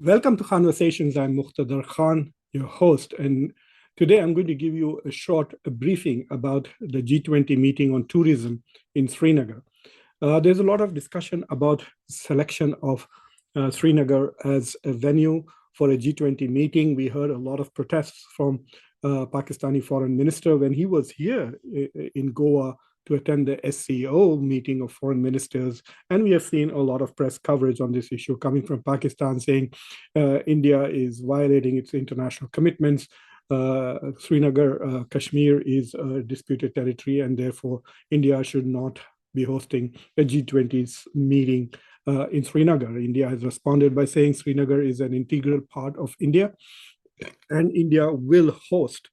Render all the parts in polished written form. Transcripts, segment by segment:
Welcome to Khanversations. I'm Muqtedar Khan, your host, and today I'm going to give you a short briefing about the G20 meeting on tourism in Srinagar. There's a lot of discussion about selection of Srinagar as a venue for a G20 meeting. We heard a lot of protests from Pakistani foreign minister when he was here in Goa to attend the SCO meeting of foreign ministers. And we have seen a lot of press coverage on this issue coming from Pakistan saying India is violating its international commitments. Srinagar, Kashmir is a disputed territory, and therefore India should not be hosting a G20 meeting in Srinagar. India has responded by saying Srinagar is an integral part of India, and India will host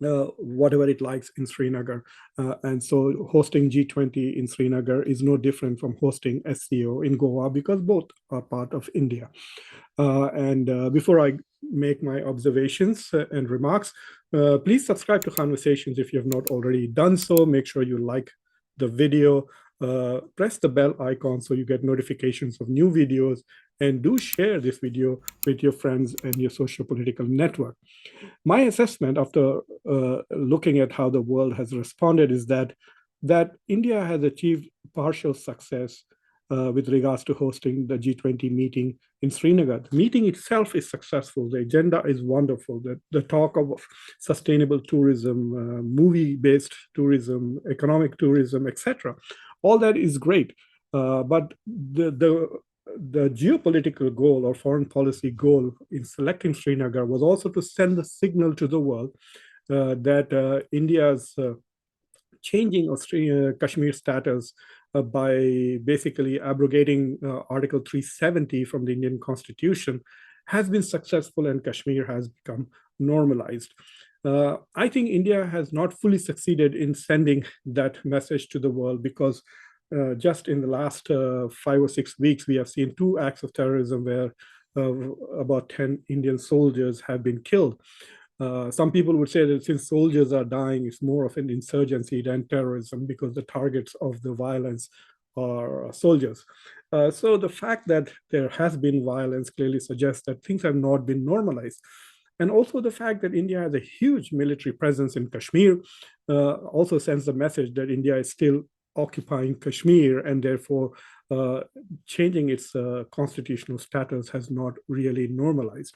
whatever it likes in Srinagar. And so hosting G20 in Srinagar is no different from hosting SCO in Goa because both are part of India. And before I make my observations and remarks, please subscribe to Khanversations if you have not already done so. Make sure you like the video, press the bell icon so you get notifications of new videos, and do share this video with your friends and your social political network. My assessment after looking at how the world has responded is that India has achieved partial success with regards to hosting the G20 meeting in Srinagar. The meeting itself is successful. The agenda is wonderful. The talk of sustainable tourism, movie-based tourism, economic tourism, etc. All that is great. But the geopolitical goal or foreign policy goal in selecting Srinagar was also to send the signal to the world that India's changing of Kashmir status by basically abrogating Article 370 from the Indian Constitution has been successful, and Kashmir has become normalized. I think India has not fully succeeded in sending that message to the world because just in the last 5 or 6 weeks, we have seen 2 acts of terrorism where about 10 Indian soldiers have been killed. Some people would say that since soldiers are dying, it's more of an insurgency than terrorism because the targets of the violence are soldiers. So the fact that there has been violence clearly suggests that things have not been normalized. And also the fact that India has a huge military presence in Kashmir also sends the message that India is still occupying Kashmir, and therefore changing its constitutional status has not really normalized.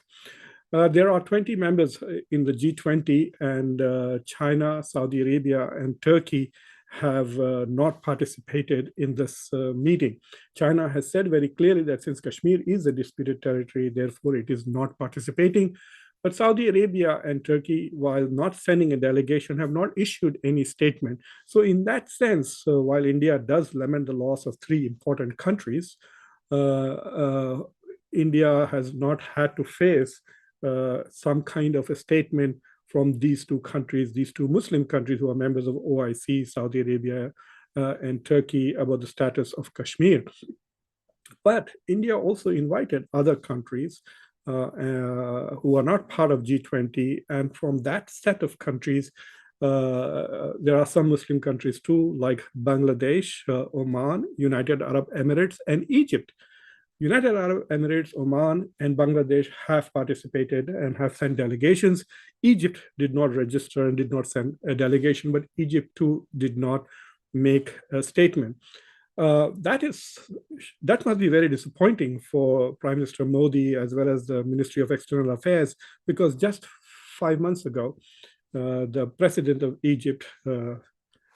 There are 20 members in the G20, and China, Saudi Arabia, and Turkey have not participated in this meeting. China has said very clearly that since Kashmir is a disputed territory, therefore it is not participating. But Saudi Arabia and Turkey, while not sending a delegation, have not issued any statement. So in that sense, while India does lament the loss of 3 important countries, India has not had to face some kind of a statement from these 2 countries, these 2 Muslim countries who are members of OIC, Saudi Arabia and Turkey, about the status of Kashmir. But India also invited other countries who are not part of G20. And from that set of countries, there are some Muslim countries too, like Bangladesh, Oman, United Arab Emirates, and Egypt. United Arab Emirates, Oman, and Bangladesh have participated and have sent delegations. Egypt did not register and did not send a delegation, but Egypt too did not make a statement. That must be very disappointing for Prime Minister Modi as well as the Ministry of External Affairs, because just 5 months ago, the president of Egypt,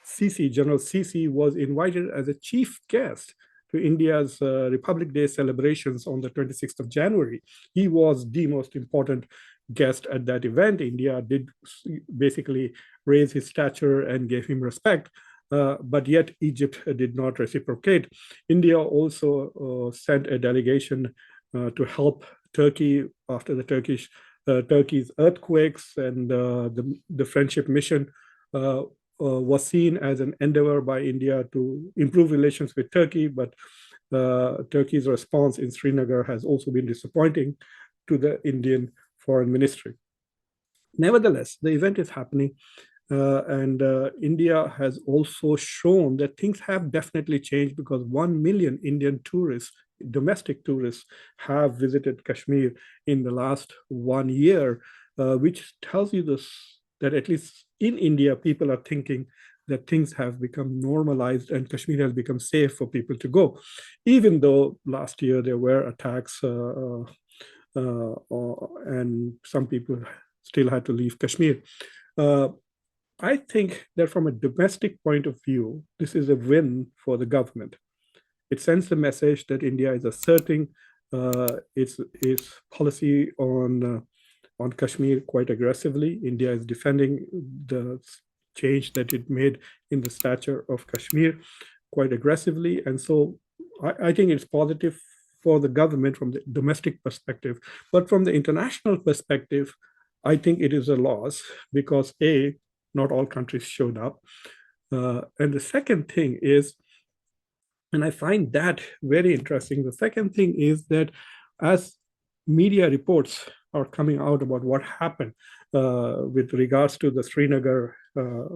Sisi, General Sisi, was invited as a chief guest to India's Republic Day celebrations on the 26th of January. He was the most important guest at that event. India did basically raise his stature and gave him respect. But yet Egypt did not reciprocate. India also sent a delegation to help Turkey after the Turkey's earthquakes, and the friendship mission was seen as an endeavor by India to improve relations with Turkey, but Turkey's response in Srinagar has also been disappointing to the Indian Foreign Ministry. Nevertheless, the event is happening. And India has also shown that things have definitely changed, because 1 million Indian tourists domestic tourists have visited Kashmir in the last 1 year, which tells you this, that at least in India, people are thinking that things have become normalized and Kashmir has become safe for people to go. Even though last year there were attacks and some people still had to leave Kashmir. Uh, I think that from a domestic point of view, this is a win for the government. It sends the message that India is asserting its policy on Kashmir quite aggressively. India is defending the change that it made in the stature of Kashmir quite aggressively. And so I think it's positive for the government from the domestic perspective. But from the international perspective, I think it is a loss because A, not all countries showed up. And the second thing is, and I find that very interesting. The second thing is that as media reports are coming out about what happened with regards to the Srinagar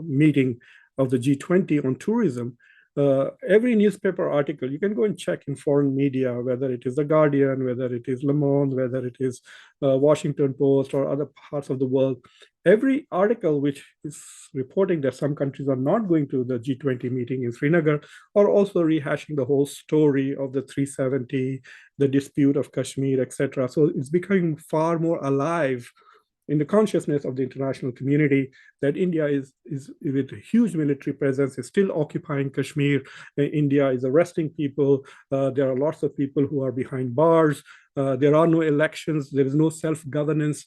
meeting of the G20 on tourism, every newspaper article, you can go and check in foreign media, whether it is The Guardian, whether it is Le Monde, whether it is Washington Post or other parts of the world, every article which is reporting that some countries are not going to the G20 meeting in Srinagar are also rehashing the whole story of the 370, the dispute of Kashmir, etc. So it's becoming far more alive in the consciousness of the international community that India is with a huge military presence, is still occupying Kashmir. India is arresting people. There are lots of people who are behind bars. There are no elections. There is no self-governance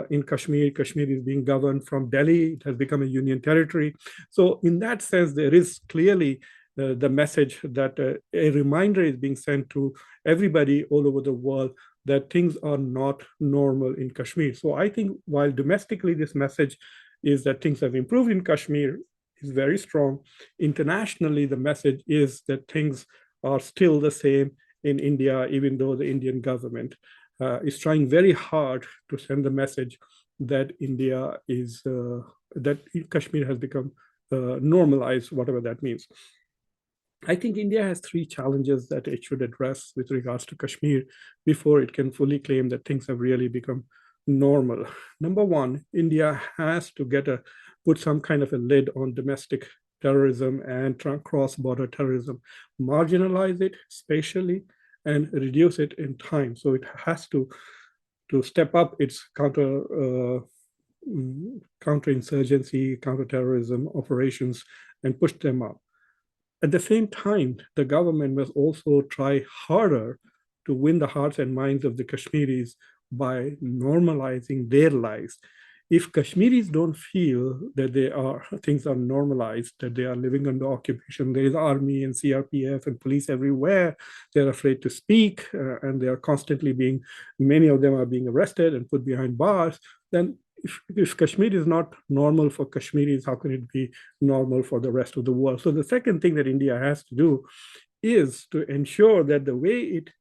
in Kashmir. Kashmir is being governed from Delhi. It has become a union territory. So in that sense, there is clearly the message that a reminder is being sent to everybody all over the world that things are not normal in Kashmir. So I think while domestically this message is that things have improved in Kashmir is very strong, internationally the message is that things are still the same in India, even though the Indian government is trying very hard to send the message that India is, that Kashmir has become normalized, whatever that means. I think India has three challenges that it should address with regards to Kashmir before it can fully claim that things have really become normal. Number one, India has to put some kind of a lid on domestic terrorism and cross-border terrorism, marginalize it spatially and reduce it in time. So it has to step up its counterinsurgency, counterterrorism operations and push them up. At the same time, the government must also try harder to win the hearts and minds of the Kashmiris by normalizing their lives. If Kashmiris don't feel that things are normalized, that they are living under occupation, there is army and CRPF and police everywhere, they're afraid to speak, and they are constantly many of them are being arrested and put behind bars, then if Kashmir is not normal for Kashmiris, how can it be normal for the rest of the world? So the second thing that India has to do is to ensure that the way it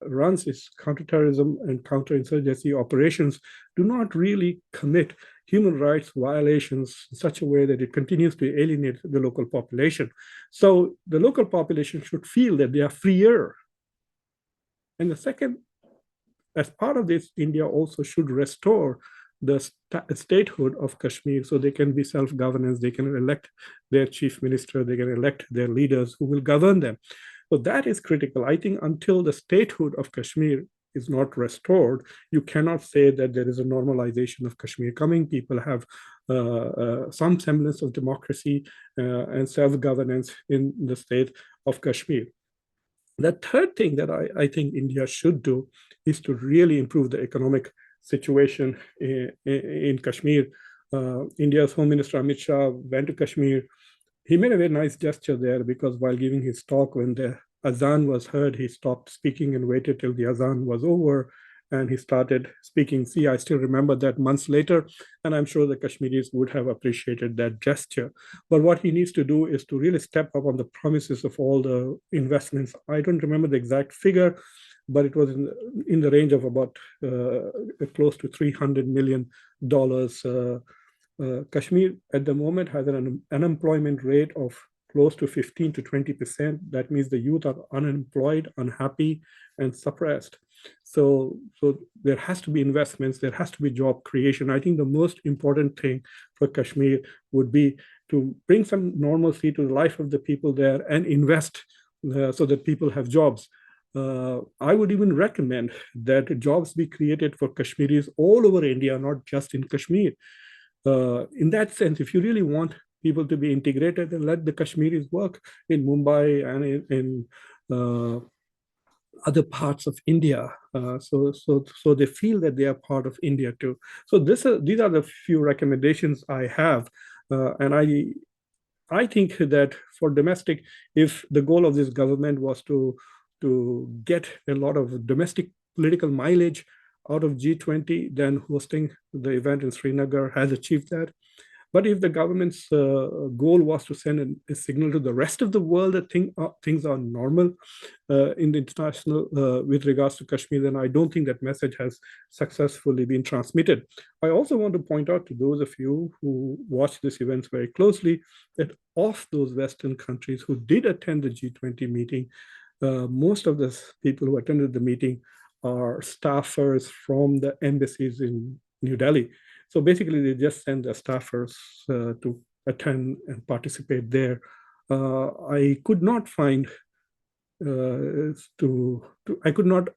runs its counterterrorism and counterinsurgency operations do not really commit human rights violations in such a way that it continues to alienate the local population. So the local population should feel that they are freer. And the second, as part of this, India also should restore the statehood of Kashmir so they can be self-governance, they can elect their chief minister, they can elect their leaders who will govern them. So that is critical. I think until the statehood of Kashmir is not restored, you cannot say that there is a normalization of Kashmir coming. People have some semblance of democracy and self-governance in the state of Kashmir. The third thing that I think India should do is to really improve the economic situation in Kashmir. India's Home Minister Amit Shah went to Kashmir. He made a very nice gesture there because while giving his talk, when the azan was heard, he stopped speaking and waited till the azan was over. And he started speaking. See, I still remember that months later, and I'm sure the Kashmiris would have appreciated that gesture. But what he needs to do is to really step up on the promises of all the investments. I don't remember the exact figure, but it was in the range of about close to $300 million. Kashmir at the moment has an unemployment rate of close to 15 to 20%. That means the youth are unemployed, unhappy, and suppressed. So there has to be investments, there has to be job creation. I think the most important thing for Kashmir would be to bring some normalcy to the life of the people there and invest so that people have jobs. I would even recommend that jobs be created for Kashmiris all over India, not just in Kashmir. In that sense, if you really want people to be integrated, then let the Kashmiris work in Mumbai and in other parts of India, so they feel that they are part of India too. So these are the few recommendations I have, and I think that for domestic, if the goal of this government was to get a lot of domestic political mileage out of G20, then hosting the event in Srinagar has achieved that. But if the government's goal was to send a signal to the rest of the world that things are normal in the international with regards to Kashmir, then I don't think that message has successfully been transmitted. I also want to point out to those of you who watch these events very closely that of those Western countries who did attend the G20 meeting, most of the people who attended the meeting are staffers from the embassies in New Delhi. So basically, they just send their staffers to attend and participate there. I could not find I could not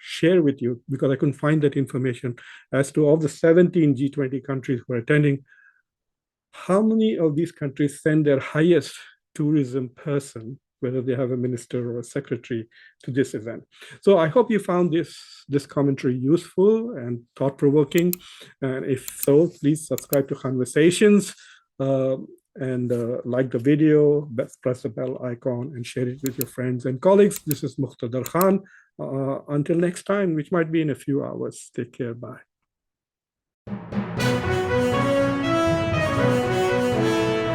share with you because I couldn't find that information as to of the 17 G20 countries who are attending, how many of these countries send their highest tourism person, whether they have a minister or a secretary, to this event. So I hope you found this commentary useful and thought-provoking. And if so, please subscribe to Khanversations and like the video, press the bell icon and share it with your friends and colleagues. This is Muqtedar Khan. Until next time, which might be in a few hours. Take care. Bye.